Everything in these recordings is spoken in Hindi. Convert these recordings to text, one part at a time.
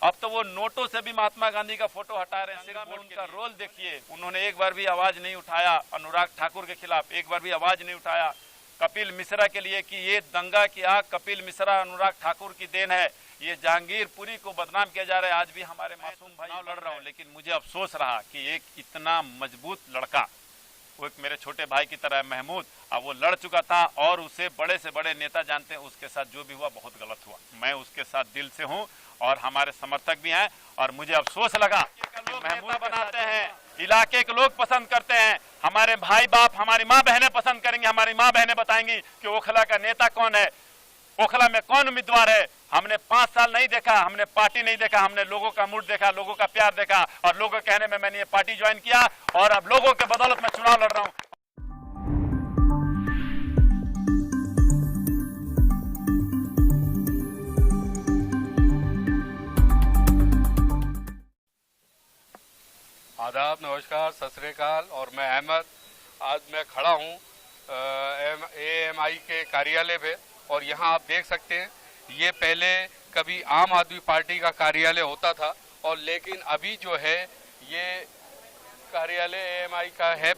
अब तो वो नोटों से भी महात्मा गांधी का फोटो हटा रहे हैं। सिर्फ उनका रोल देखिए, उन्होंने एक बार भी आवाज नहीं उठाया अनुराग ठाकुर के खिलाफ, एक बार भी आवाज नहीं उठाया कपिल मिश्रा के लिए कि ये दंगा की आग कपिल मिश्रा अनुराग ठाकुर की देन है, ये जहांगीरपुरी को बदनाम किया जा रहा है। आज भी हमारे मासूम भाई लड़ रहा हूँ, लेकिन मुझे अफसोस रहा कि एक इतना मजबूत लड़का, वो एक मेरे छोटे भाई की तरह है महमूद, अब वो लड़ चुका था और उसे बड़े से बड़े नेता जानते हैं, उसके साथ जो भी हुआ बहुत गलत हुआ। मैं उसके साथ दिल से हूँ और हमारे समर्थक भी हैं और मुझे अफसोस लगा कि महमूद बनाते हैं, इलाके के लोग पसंद करते हैं, हमारे भाई बाप हमारी माँ बहनें पसंद करेंगे, हमारी माँ बहनें बताएंगी कि ओखला का नेता कौन है, ओखला में कौन उम्मीदवार है। हमने 5 साल नहीं देखा, हमने पार्टी नहीं देखा, हमने लोगों का मूड देखा, लोगों का प्यार देखा और लोगों के कहने में मैंने ये पार्टी ज्वाइन किया और अब लोगों के बदौलत मैं चुनाव लड़ रहा हूँ। आदाब, नमस्कार, सत श्री अकाल। और मैं अहमद, आज मैं खड़ा हूँ AMI के कार्यालय पे और यहाँ आप देख सकते हैं ये पहले कभी आम आदमी पार्टी का कार्यालय होता था और लेकिन अभी जो है ये कार्यालय AMI का है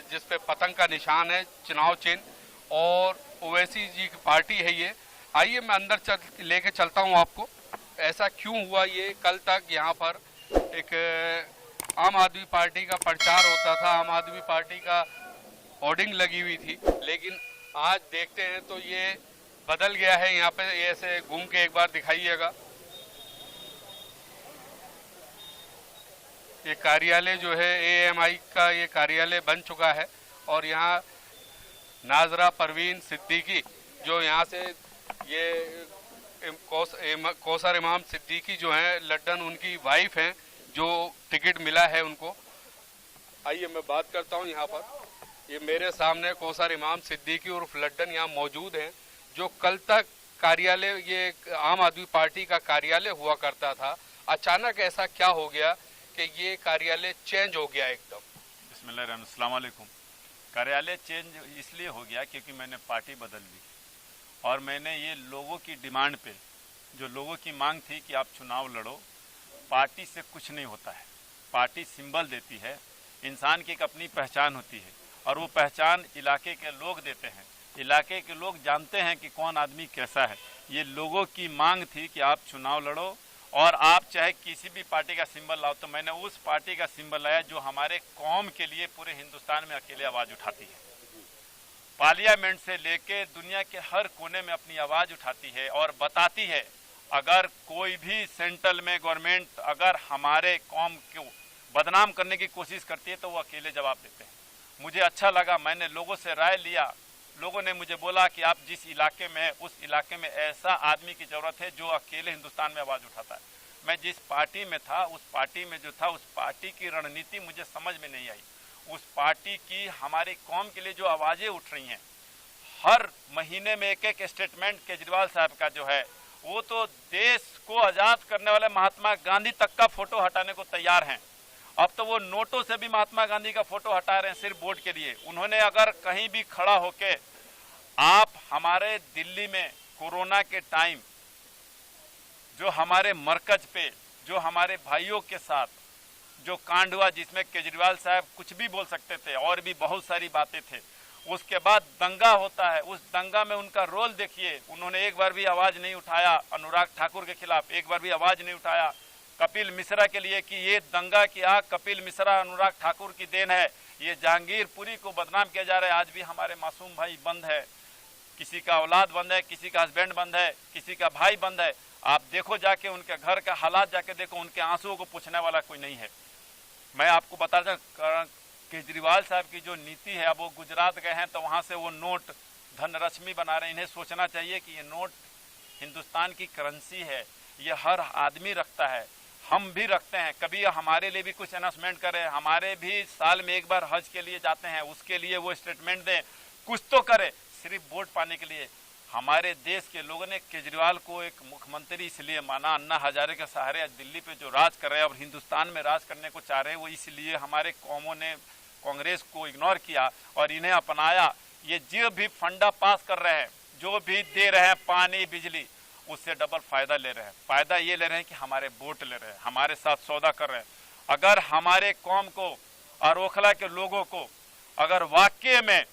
जिस पे पतंग का निशान है, चुनाव चिन्ह, और ओवैसी जी की पार्टी है ये। आइए मैं अंदर लेके चलता हूँ आपको, ऐसा क्यों हुआ ये। कल तक यहाँ पर एक आम आदमी पार्टी का प्रचार होता था, आम आदमी पार्टी का होर्डिंग लगी हुई थी, लेकिन आज देखते हैं तो ये बदल गया है। यहाँ पे ऐसे घूम के एक बार दिखाइएगा। ये कार्यालय जो है AMI का ये कार्यालय बन चुका है और यहाँ नाजरा परवीन सिद्दीकी जो यहाँ से ये कौसर इमाम सिद्दीकी जो है लड्डन, उनकी वाइफ हैं जो टिकट मिला है उनको। आइए मैं बात करता हूँ यहाँ पर। ये मेरे सामने कौसर इमाम सिद्दीकी उर्फ लड्डन यहाँ मौजूद हैं, जो कल तक कार्यालय ये आम आदमी पार्टी का कार्यालय हुआ करता था। अचानक ऐसा क्या हो गया कि ये कार्यालय चेंज हो गया एकदम? बिस्मिल्लाहिर्रहमानिर्रहीम, अस्सलाम वालेकुम। कार्यालय चेंज इसलिए हो गया क्योंकि मैंने पार्टी बदल ली और मैंने ये लोगों की डिमांड पे, जो लोगों की मांग थी कि आप चुनाव लड़ो, पार्टी से कुछ नहीं होता है, पार्टी सिंबल देती है, इंसान की एक अपनी पहचान होती है और वो पहचान इलाके के लोग देते हैं, इलाके के लोग जानते हैं कि कौन आदमी कैसा है। ये लोगों की मांग थी कि आप चुनाव लड़ो और आप चाहे किसी भी पार्टी का सिंबल लाओ, तो मैंने उस पार्टी का सिंबल लाया जो हमारे कौम के लिए पूरे हिंदुस्तान में अकेले आवाज़ उठाती है, पार्लियामेंट से लेके दुनिया के हर कोने में अपनी आवाज़ उठाती है और बताती है अगर कोई भी सेंट्रल में गवर्नमेंट अगर हमारे कौम को बदनाम करने की कोशिश करती है तो वो अकेले जवाब देते हैं। मुझे अच्छा लगा, मैंने लोगों से राय लिया, लोगों ने मुझे बोला कि आप जिस इलाके में उस इलाके में ऐसा आदमी की ज़रूरत है जो अकेले हिंदुस्तान में आवाज़ उठाता है। मैं जिस पार्टी में था उस पार्टी में जो था उस पार्टी की रणनीति मुझे समझ में नहीं आई। उस पार्टी की हमारी कौम के लिए जो आवाज़ें उठ रही हैं, हर महीने में एक एक स्टेटमेंट केजरीवाल साहब का जो है, वो तो देश को आज़ाद करने वाले महात्मा गांधी तक का फोटो हटाने को तैयार हैं। अब तो वो नोटों से भी महात्मा गांधी का फोटो हटा रहे हैं सिर्फ वोट के लिए। उन्होंने अगर कहीं भी खड़ा होके, आप हमारे दिल्ली में कोरोना के टाइम जो हमारे मरकज पे जो हमारे भाइयों के साथ जो कांड हुआ, जिसमें केजरीवाल साहब कुछ भी बोल सकते थे और भी बहुत सारी बातें थे, उसके बाद दंगा होता है, उस दंगा में उनका रोल देखिए। उन्होंने एक बार भी आवाज नहीं उठाया अनुराग ठाकुर के खिलाफ, एक बार भी आवाज नहीं उठाया कपिल मिश्रा के लिए कि ये दंगा की आग कपिल मिश्रा अनुराग ठाकुर की देन है, ये जहांगीरपुरी को बदनाम किया जा रहा है। आज भी हमारे मासूम भाई बंद है, किसी का औलाद बंद है, किसी का हस्बैंड बंद है, किसी का भाई बंद है। आप देखो जाके उनके घर का हालात जाके देखो, उनके आंसुओं को पूछने वाला कोई नहीं है। मैं आपको बता दूं, केजरीवाल साहब की जो नीति है, अब वो गुजरात गए हैं तो वहाँ से वो नोट धनरश्मि बना रहे हैं। इन्हें सोचना चाहिए कि ये नोट हिंदुस्तान की करेंसी है, ये हर आदमी रखता है, हम भी रखते हैं। कभी हमारे लिए भी कुछ अनाउंसमेंट करें, हमारे भी साल में एक बार हज के लिए जाते हैं, उसके लिए वो स्टेटमेंट दें, कुछ तो करें सिर्फ वोट पाने के लिए। हमारे देश के लोगों ने केजरीवाल को एक मुख्यमंत्री इसलिए माना, अन्ना हजारे के सहारे आज दिल्ली पे जो राज कर रहे हैं और हिंदुस्तान में राज करने को चाह रहे हैं, वो इसलिए हमारे कौमों ने कांग्रेस को इग्नोर किया और इन्हें अपनाया। ये जो भी फंडा पास कर रहे हैं, जो भी दे रहे हैं पानी बिजली, उससे डबल फायदा ले रहे हैं। फायदा ये ले रहे हैं कि हमारे वोट ले रहे हैं, हमारे साथ सौदा कर रहे हैं। अगर हमारे कौम को और ओखला के लोगों को अगर वाकई में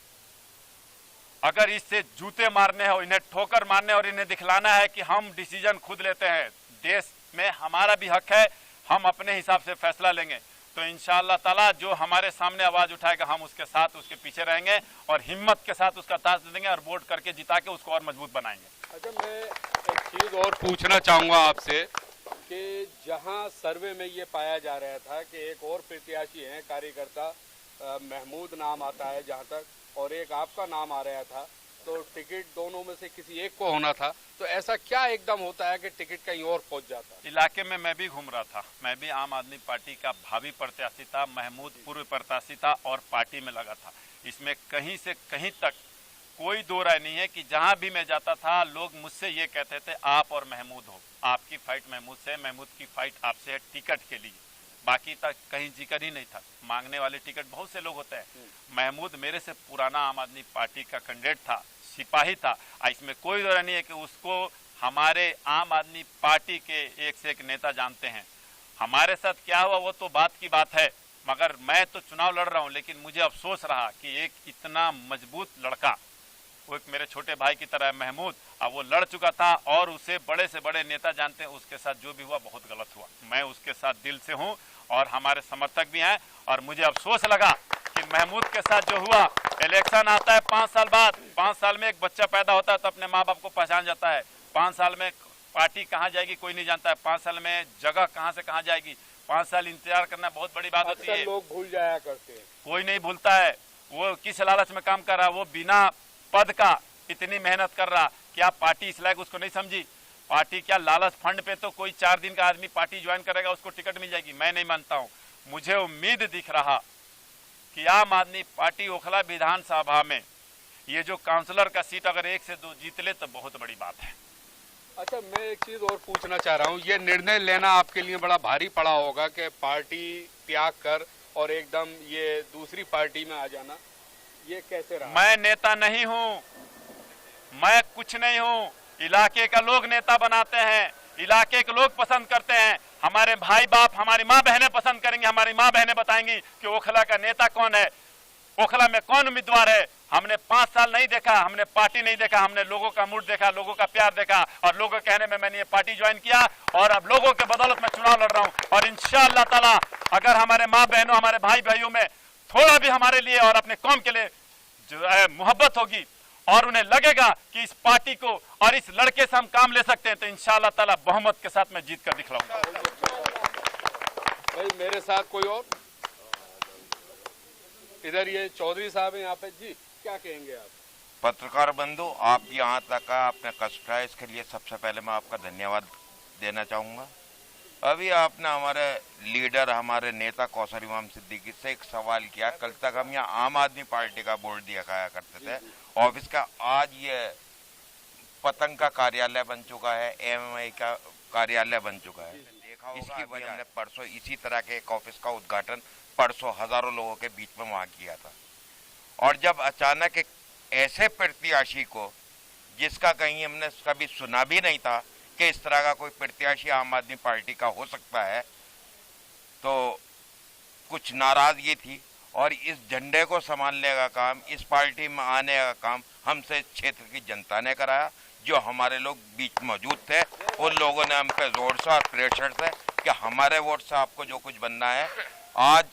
अगर इससे जूते मारने हैं और इन्हें ठोकर मारने और इन्हें दिखलाना है कि हम डिसीजन खुद लेते हैं, देश में हमारा भी हक है, हम अपने हिसाब से फैसला लेंगे, तो इंशाअल्लाह ताला जो हमारे सामने आवाज उठाएगा हम उसके साथ उसके पीछे रहेंगे और हिम्मत के साथ उसका साथ देंगे और वोट करके जिता के उसको और मजबूत बनाएंगे। अच्छा, मैं एक चीज और पूछना चाहूंगा आपसे कि जहां सर्वे में ये पाया जा रहा था कि एक और प्रत्याशी हैं कार्यकर्ता महमूद नाम आता है जहां तक, और एक आपका नाम आ रहा था, तो टिकट दोनों में से किसी एक को होना था, तो ऐसा क्या एकदम होता है कि टिकट कहीं और पहुंच जाता है? इलाके में मैं भी घूम रहा था, मैं भी आम आदमी पार्टी का भावी प्रत्याशी था, महमूद पूर्व प्रत्याशी था और पार्टी में लगा था। इसमें कहीं से कहीं तक कोई दो राय नहीं है कि जहां भी मैं जाता था लोग मुझसे ये कहते थे आप और महमूद हो, आपकी फाइट महमूद से, महमूद की फाइट आपसे है टिकट के लिए, बाकी तक कहीं जिक्र ही नहीं था। मांगने वाले टिकट बहुत से लोग होते हैं, महमूद मेरे से पुराना आम आदमी पार्टी का कैंडिडेट था, सिपाही था, इसमें कोई दो राय नहीं है कि उसको हमारे आम आदमी पार्टी के एक से एक नेता जानते हैं। हमारे साथ क्या हुआ वो तो बात की बात है, मगर मैं तो चुनाव लड़ रहा हूं, लेकिन मुझे अफसोस रहा कि एक इतना मजबूत लड़का, वो एक मेरे छोटे भाई की तरह महमूद, अब वो लड़ चुका था और उसे बड़े से बड़े नेता जानते हैं, उसके साथ जो भी हुआ बहुत गलत हुआ। मैं उसके साथ दिल से हूं और हमारे समर्थक भी हैं और मुझे अफसोस लगा कि महमूद के साथ जो हुआ। इलेक्शन आता है 5 साल बाद, 5 साल में एक बच्चा पैदा होता है तो अपने माँ बाप को पहचान जाता है, 5 साल में पार्टी कहाँ जाएगी कोई नहीं जानता है, 5 साल में जगह कहाँ से कहाँ जाएगी, 5 साल इंतजार करना बहुत बड़ी बात होती है। लोग भूल जाया करते हैं, कोई नहीं भूलता है, वो किस लालच में काम कर रहा है, वो बिना पद का इतनी मेहनत कर रहा, क्या पार्टी इस लायक उसको नहीं समझी? पार्टी क्या लालच फंड पे तो कोई 4 दिन का आदमी पार्टी ज्वाइन करेगा उसको टिकट मिल जाएगी? मैं नहीं मानता हूं। मुझे उम्मीद दिख रहा कि आम आदमी पार्टी ओखला विधानसभा में ये जो काउंसलर का सीट अगर 1 से 2 जीत ले तो बहुत बड़ी बात है। अच्छा, मैं एक चीज और पूछना चाह रहा हूँ, ये निर्णय लेना आपके लिए बड़ा भारी पड़ा होगा कि पार्टी त्याग कर और एकदम ये दूसरी पार्टी में आ जाना, ये कैसे रहा? मैं नेता नहीं हूँ, मैं कुछ नहीं हूँ, इलाके का लोग नेता बनाते हैं, इलाके के लोग पसंद करते हैं, हमारे भाई बाप हमारी माँ बहनें पसंद करेंगे, हमारी माँ बहनें बताएंगी कि ओखला का नेता कौन है, ओखला में कौन उम्मीदवार है। हमने 5 साल नहीं देखा, हमने पार्टी नहीं देखा, हमने लोगों का मूड देखा, लोगों का प्यार देखा और लोगों के कहने में मैंने ये पार्टी ज्वाइन किया और अब लोगों के बदौलत में चुनाव लड़ रहा हूँ। और इंशाअल्लाह ताला अगर हमारे माँ बहनों हमारे भाई भाइयों में थोड़ा भी हमारे लिए और अपने कौम के लिए जो है मोहब्बत होगी और उन्हें लगेगा कि इस पार्टी को और इस लड़के से हम काम ले सकते हैं तो इंशाअल्लाह ताला बहुमत के साथ मैं जीत कर दिखलाऊंगा। भाई मेरे साथ कोई और, इधर ये चौधरी साहब हैं यहाँ पे जी, क्या कहेंगे आप? पत्रकार बंधु, आप यहाँ तक आपने कष्ट उठाया, इसके लिए सबसे पहले मैं आपका धन्यवाद देना चाहूँगा। अभी आपने हमारे लीडर हमारे नेता कौसर इमाम सिद्दीकी से एक सवाल किया। कल तक हम यहाँ आम आदमी पार्टी का बोर्ड दिया खाया करते थे ऑफिस का, आज ये पतंग का कार्यालय बन चुका है, एमएमआई का कार्यालय बन चुका है। इसकी वजह हमने परसों इसी तरह के एक ऑफिस का उद्घाटन परसों हजारों लोगों के बीच में वहाँ किया था। और जब अचानक एक ऐसे प्रत्याशी को जिसका कहीं हमने कभी सुना भी नहीं था कि इस तरह का कोई प्रत्याशी आम आदमी पार्टी का हो सकता है, तो कुछ नाराजगी थी। और इस झंडे को संभालने का काम, इस पार्टी में आने का काम हमसे क्षेत्र की जनता ने कराया। जो हमारे लोग बीच मौजूद थे उन लोगों ने हम पे जोर से और प्रेशर से कि हमारे वोट से आपको जो कुछ बनना है, आज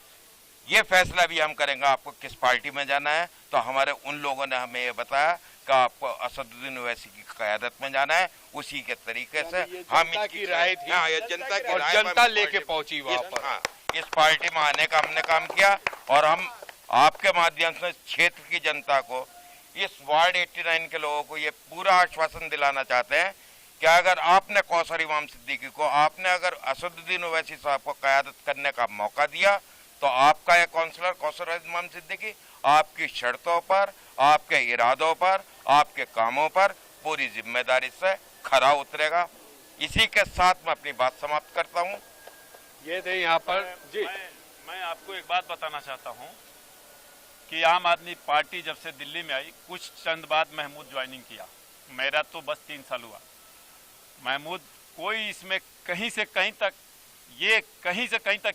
ये फैसला भी हम करेंगे आपको किस पार्टी में जाना है। तो हमारे उन लोगों ने हमें ये बताया कि आपको असदुद्दीन ओवैसी की क़यादत में जाना है। उसी के तरीके से हम की राय थी, हाँ, ये जनता की और राय जनता लेके पहुंची वहाँ पर। हाँ, इस पार्टी में आने का हमने काम किया और हम आपके माध्यम से क्षेत्र की जनता को, इस वार्ड 89 के लोगों को ये पूरा आश्वासन दिलाना चाहते हैं कि अगर आपने कौसर इमाम सिद्दीकी को, आपने अगर असदुद्दीन ओवैसी साहब को क़यादत करने का मौका दिया तो आपका ये काउंसलर कौसर इमाम सिद्दीकी आपकी शर्तों पर, आपके इरादों पर, आपके कामों पर पूरी जिम्मेदारी से खरा उतरेगा। इसी के साथ मैं अपनी बात समाप्त करता हूँ। ये थे यहाँ पर जी। मैं आपको एक बात बताना चाहता हूँ कि आम आदमी पार्टी जब से दिल्ली में आई, कुछ चंद बाद महमूद ज्वाइनिंग किया, मेरा तो बस 3 साल हुआ। महमूद कोई इसमें कहीं से कहीं तक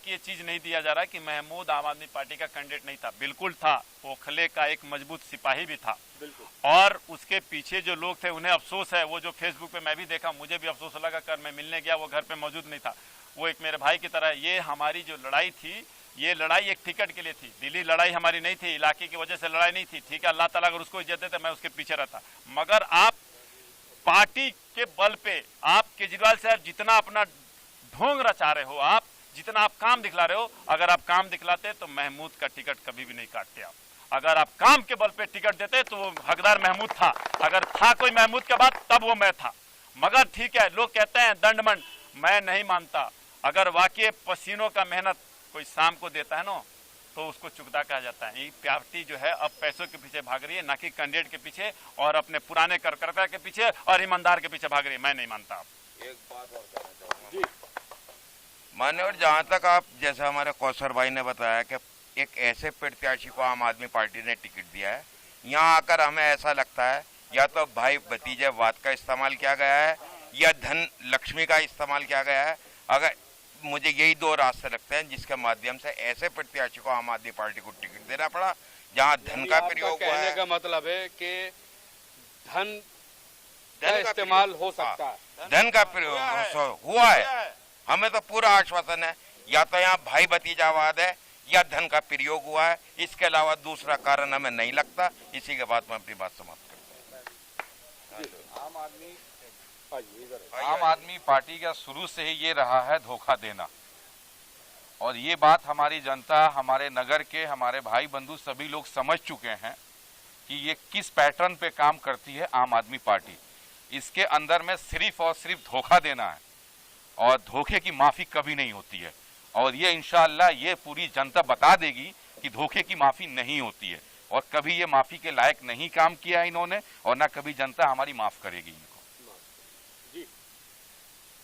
ये चीज नहीं दिया जा रहा कि महमूद आम आदमी पार्टी का कैंडिडेट नहीं था। बिल्कुल था, ओखले का एक मजबूत सिपाही भी था। और उसके पीछे जो लोग थे उन्हें अफसोस है, वो जो फेसबुक पे मैं भी देखा, मुझे भी अफसोस लगा कर मैं मिलने गया, वो घर पे मौजूद नहीं था। वो एक मेरे भाई की तरह। ये हमारी जो लड़ाई थी, ये लड़ाई एक टिकट के लिए थी। दिल्ली लड़ाई हमारी नहीं थी, इलाके की वजह से लड़ाई नहीं थी। ठीक है, अल्लाह ताला अगर उसको इज्जत देता मैं उसके पीछे रहता। मगर आप पार्टी के बल पे, आप केजरीवाल साहब जितना अपना ढोंग रचा रहे हो, आप जितना आप काम दिखला रहे हो, अगर आप काम दिखलाते तो महमूद का टिकट कभी भी नहीं काटते आप। अगर आप काम के बल पे टिकट देते तो वो हकदार महमूद था। अगर था कोई महमूद के बाद तब वो मैं था। मगर ठीक है, लोग कहते हैं दंडमंड, मैं नहीं मानता। अगर वाकई पसीनों का मेहनत कोई शाम को देता है ना, तो उसको चुकदा कहा जाता है। ये पार्टी जो है अब पैसों के पीछे भाग रही है, ना कि कैंडिडेट के पीछे और अपने पुराने कार्यकर्ता के पीछे और ईमानदार के पीछे भाग रही है। मैं नहीं मानता। एक बात और कहना चाहूंगा मान्यवर, जहाँ तक आप जैसे हमारे कौसर भाई ने बताया कि एक ऐसे प्रत्याशी को आम आदमी पार्टी ने टिकट दिया है, यहाँ आकर हमें ऐसा लगता है या तो भाई भतीजावाद का इस्तेमाल किया गया है या धन लक्ष्मी का इस्तेमाल किया गया है। अगर मुझे यही दो रास्ते लगते हैं जिसके माध्यम से ऐसे प्रत्याशी को आम आदमी पार्टी को टिकट देना पड़ा, जहाँ धन का प्रयोग हुआ है। कहने का मतलब है कि धन का इस्तेमाल हो सकता है, धन का प्रयोग हुआ है। हमें तो पूरा आश्वासन है, या तो यहाँ भाई भतीजावाद है या धन का प्रयोग हुआ है। इसके अलावा दूसरा कारण हमें नहीं लगता। इसी के बाद मैं अपनी बात समाप्त करता हूँ। आम आदमी पार्टी का शुरू से ही ये रहा है धोखा देना, और ये बात हमारी जनता, हमारे नगर के हमारे भाई बंधु सभी लोग समझ चुके हैं कि ये किस पैटर्न पे काम करती है आम आदमी पार्टी। इसके अंदर में सिर्फ और सिर्फ धोखा देना है, और धोखे की माफी कभी नहीं होती है। और ये इंशाअल्लाह ये पूरी जनता बता देगी कि धोखे की माफी नहीं होती है, और कभी ये माफी के लायक नहीं काम किया इन्होंने, और ना कभी जनता हमारी माफ करेगी इनको।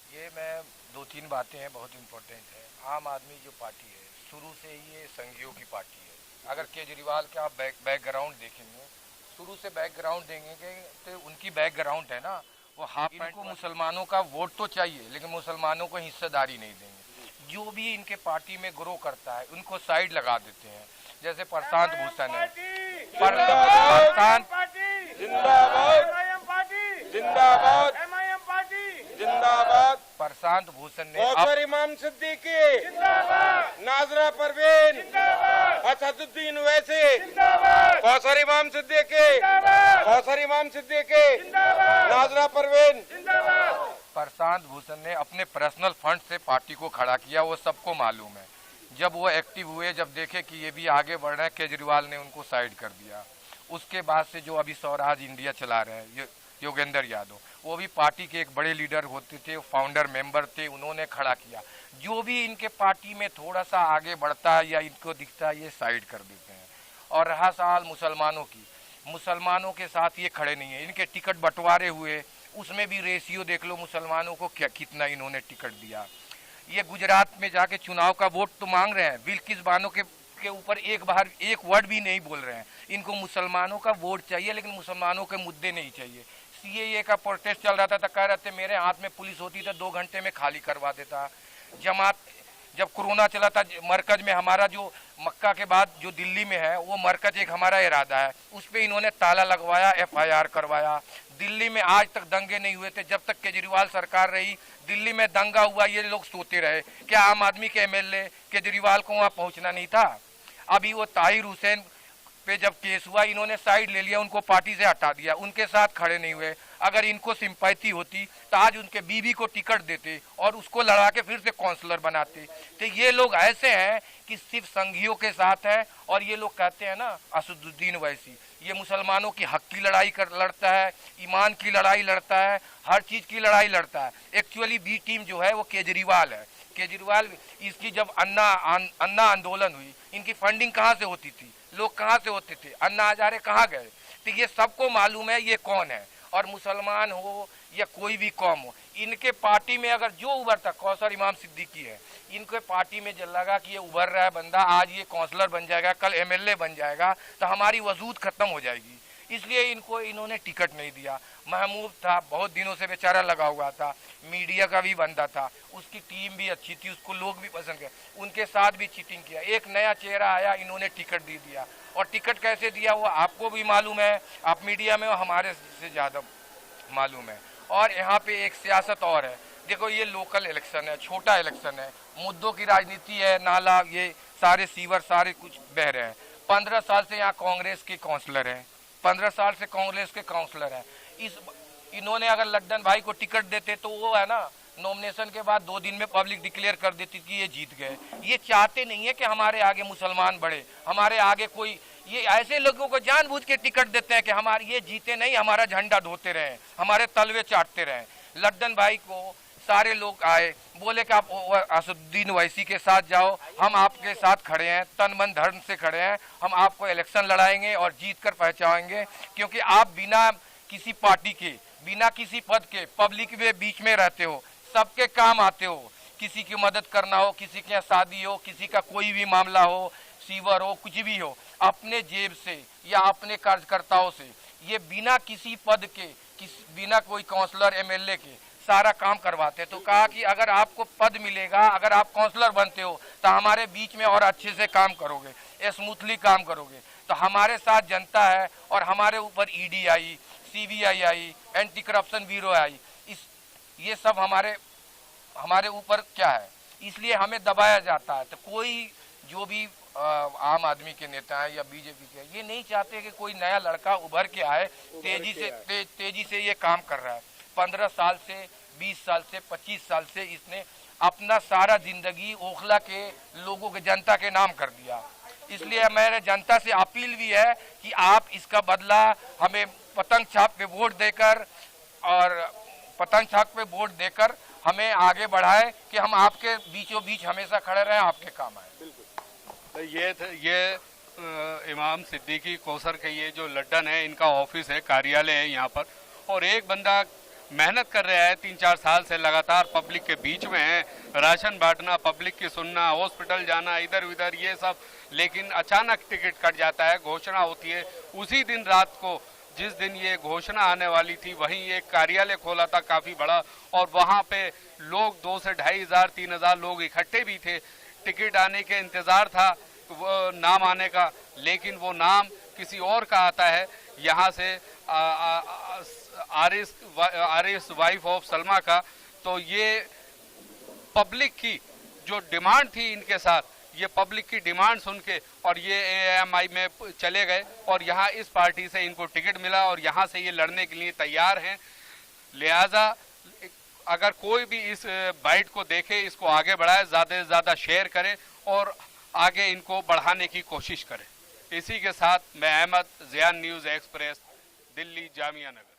ये मैं दो तीन बातें हैं, बहुत इम्पोर्टेंट है। आम आदमी जो पार्टी है शुरू से ही ये संघियों की पार्टी है। अगर केजरीवाल का आप बैकग्राउंड देखेंगे, शुरू से बैकग्राउंड देंगे तो उनकी बैकग्राउंड है ना, वो हाफ इनको मुसलमानों का वोट तो चाहिए लेकिन मुसलमानों को हिस्सेदारी नहीं देंगे। जो भी इनके पार्टी में ग्रो करता है उनको साइड लगा देते हैं। जैसे प्रशांत भूषण है, प्रशांत भूषण ने इमाम सिद्दीकी, नाजरा परवीन, असदुद्दीन वैसी, कौसर इमाम सिद्दीकी, नाजरा परवीन। प्रशांत भूषण ने अपने पर्सनल फंड से पार्टी को खड़ा किया, वो सबको मालूम है। जब वो एक्टिव हुए, जब देखे कि ये भी आगे बढ़ रहे हैं, केजरीवाल ने उनको साइड कर दिया। उसके बाद से जो अभी स्वराज इंडिया चला रहे हैं योगेंद्र यादव, वो भी पार्टी के एक बड़े लीडर होते थे, फाउंडर मेंबर थे, उन्होंने खड़ा किया। जो भी इनके पार्टी में थोड़ा सा आगे बढ़ता है या इनको दिखता है, ये साइड कर देते हैं। और रहा सवाल मुसलमानों की, मुसलमानों के साथ ये खड़े नहीं है। इनके टिकट बंटवारे हुए, उसमें भी रेशियो देख लो, मुसलमानों को क्या कितना इन्होंने टिकट दिया। ये गुजरात में जाके चुनाव का वोट तो मांग रहे हैं, बिल्किस बानो के ऊपर एक वर्ड भी नहीं बोल रहे हैं। इनको मुसलमानों का वोट चाहिए लेकिन मुसलमानों के मुद्दे नहीं चाहिए। सीएए का प्रोटेस्ट चल रहा था तो कह रहे थे मेरे हाथ में पुलिस होती तो 2 घंटे में खाली करवा देता। जमात जब कोरोना चला था, मरकज में हमारा जो मक्का के बाद जो दिल्ली में है, वो मरकज एक हमारा इरादा है, उस पर इन्होंने ताला लगवाया, FIR करवाया। दिल्ली में आज तक दंगे नहीं हुए थे। जब तक केजरीवाल सरकार रही, दिल्ली में दंगा हुआ, ये लोग सोते रहे। क्या आम आदमी के MLA केजरीवाल को वहाँ पहुँचना नहीं था? अभी वो ताहिर हुसैन पे जब केस हुआ, इन्होंने साइड ले लिया, उनको पार्टी से हटा दिया, उनके साथ खड़े नहीं हुए। अगर इनको सिंपैथी होती तो आज उनके बीवी को टिकट देते और उसको लड़ा के फिर से काउंसलर बनाते। तो ये लोग ऐसे हैं कि सिर्फ संघियों के साथ हैं। और ये लोग कहते हैं ना असदुद्दीन वैसी, ये मुसलमानों की हक की लड़ाई लड़ता है, ईमान की लड़ाई लड़ता है, हर चीज की लड़ाई लड़ता है। एक्चुअली बी टीम जो है वो केजरीवाल है। केजरीवाल, इसकी जब अन्ना आंदोलन हुई, इनकी फंडिंग कहाँ से होती थी, लोग कहाँ से होते थे, अन्ना हजारे कहाँ गए? तो ये सबको मालूम है ये कौन है। और मुसलमान हो या कोई भी कौम हो, इनके पार्टी में अगर जो उभरता, कौसर इमाम सिद्दीकी है, इनके पार्टी में जब लगा कि ये उभर रहा है बंदा, आज ये काउंसलर बन जाएगा, कल MLA बन जाएगा, तो हमारी वजूद खत्म हो जाएगी। इसलिए इन्होंने टिकट नहीं दिया। महमूद था, बहुत दिनों से बेचारा लगा हुआ था, मीडिया का भी बंदा था, उसकी टीम भी अच्छी थी, उसको लोग भी पसंद किया, उनके साथ भी चीटिंग किया। एक नया चेहरा आया, इन्होंने टिकट दे दिया। और टिकट कैसे दिया वो आपको भी मालूम है, आप मीडिया में हमारे से ज़्यादा मालूम है। और यहाँ पे एक सियासत और है, देखो ये लोकल इलेक्शन है, छोटा इलेक्शन है, मुद्दों की राजनीति है, नाला ये सारे सीवर सारे कुछ बह रहे हैं। 15 साल से यहाँ कांग्रेस के काउंसलर हैं, 15 साल से कांग्रेस के काउंसलर हैं। इन्होंने अगर लड्डन भाई को टिकट देते तो वो है ना, नॉमिनेशन के बाद 2 दिन में पब्लिक डिक्लेयर कर देती कि ये जीत गए। ये चाहते नहीं है कि हमारे आगे मुसलमान बढ़े, हमारे आगे कोई, ये ऐसे लोगों को जानबूझ के टिकट देते हैं कि हमारे ये जीते नहीं, हमारा झंडा ढोते रहे, हमारे तलवे चाटते रहे। लड्डन भाई को सारे लोग आए, बोले कि आप असदुद्दीन ओवैसी के साथ जाओ, हम आपके साथ खड़े हैं, तन मन धर्म से खड़े हैं, हम आपको इलेक्शन लड़ाएंगे और जीत कर पहचाएंगे, क्योंकि आप बिना किसी पार्टी के, बिना किसी पद के पब्लिक के बीच में रहते हो, सबके काम आते हो, किसी की मदद करना हो, किसी के यहाँ शादी हो, किसी का कोई भी मामला हो, सीवर हो, कुछ भी हो, अपने जेब से या अपने कार्यकर्ताओं से, ये बिना किसी पद के, बिना कोई काउंसलर एमएलए के सारा काम करवाते। तो कहा कि अगर आपको पद मिलेगा, अगर आप काउंसलर बनते हो तो हमारे बीच में और अच्छे से काम करोगे, स्मूथली काम करोगे। तो हमारे साथ जनता है और हमारे ऊपर ईडी आई, सीबीआई आई, एंटी करप्शन ब्यूरो आई, ये सब हमारे ऊपर क्या है, इसलिए हमें दबाया जाता है। तो कोई जो भी आम आदमी के नेता है या बीजेपी के, ये नहीं चाहते कि कोई नया लड़का उभर के आए, तेजी से ये काम कर रहा है। 15 साल से, 20 साल से, 25 साल से इसने अपना सारा जिंदगी ओखला के लोगों के, जनता के नाम कर दिया। इसलिए मेरे जनता से अपील भी है कि आप इसका बदला हमें पतंग छाप पे वोट देकर, और पतंग छाप पे वोट देकर हमें आगे बढ़ाए कि हम आपके बीचों बीच हमेशा खड़े रहें, आपके काम आए। तो ये इमाम सिद्दीकी कौसर के ये जो लड्डन है, इनका ऑफिस है, कार्यालय है यहाँ पर, और एक बंदा मेहनत कर रहा है 3-4 साल से लगातार पब्लिक के बीच में है, राशन बांटना, पब्लिक की सुनना, हॉस्पिटल जाना, इधर उधर ये सब। लेकिन अचानक टिकट कट जाता है, घोषणा होती है उसी दिन रात को, जिस दिन ये घोषणा आने वाली थी, वहीं एक कार्यालय खोला था काफी बड़ा, और वहां पे लोग 2 से 2,500 3,000 लोग इकट्ठे भी थे। टिकट आने के इंतजार था, वो नाम आने का, लेकिन वो नाम किसी और का आता है। यहाँ से आरिस वाइफ ऑफ सलमा का। तो ये पब्लिक की जो डिमांड थी इनके साथ, ये पब्लिक की डिमांड सुन के और ये एएमआई में चले गए और यहाँ इस पार्टी से इनको टिकट मिला और यहाँ से ये लड़ने के लिए तैयार हैं। लिहाजा अगर कोई भी इस बाइट को देखे, इसको आगे बढ़ाए, ज़्यादा से ज़्यादा शेयर करें और आगे इनको बढ़ाने की कोशिश करें। इसी के साथ मैं अहमद, ज़ियान न्यूज़ एक्सप्रेस, दिल्ली जामिया नगर।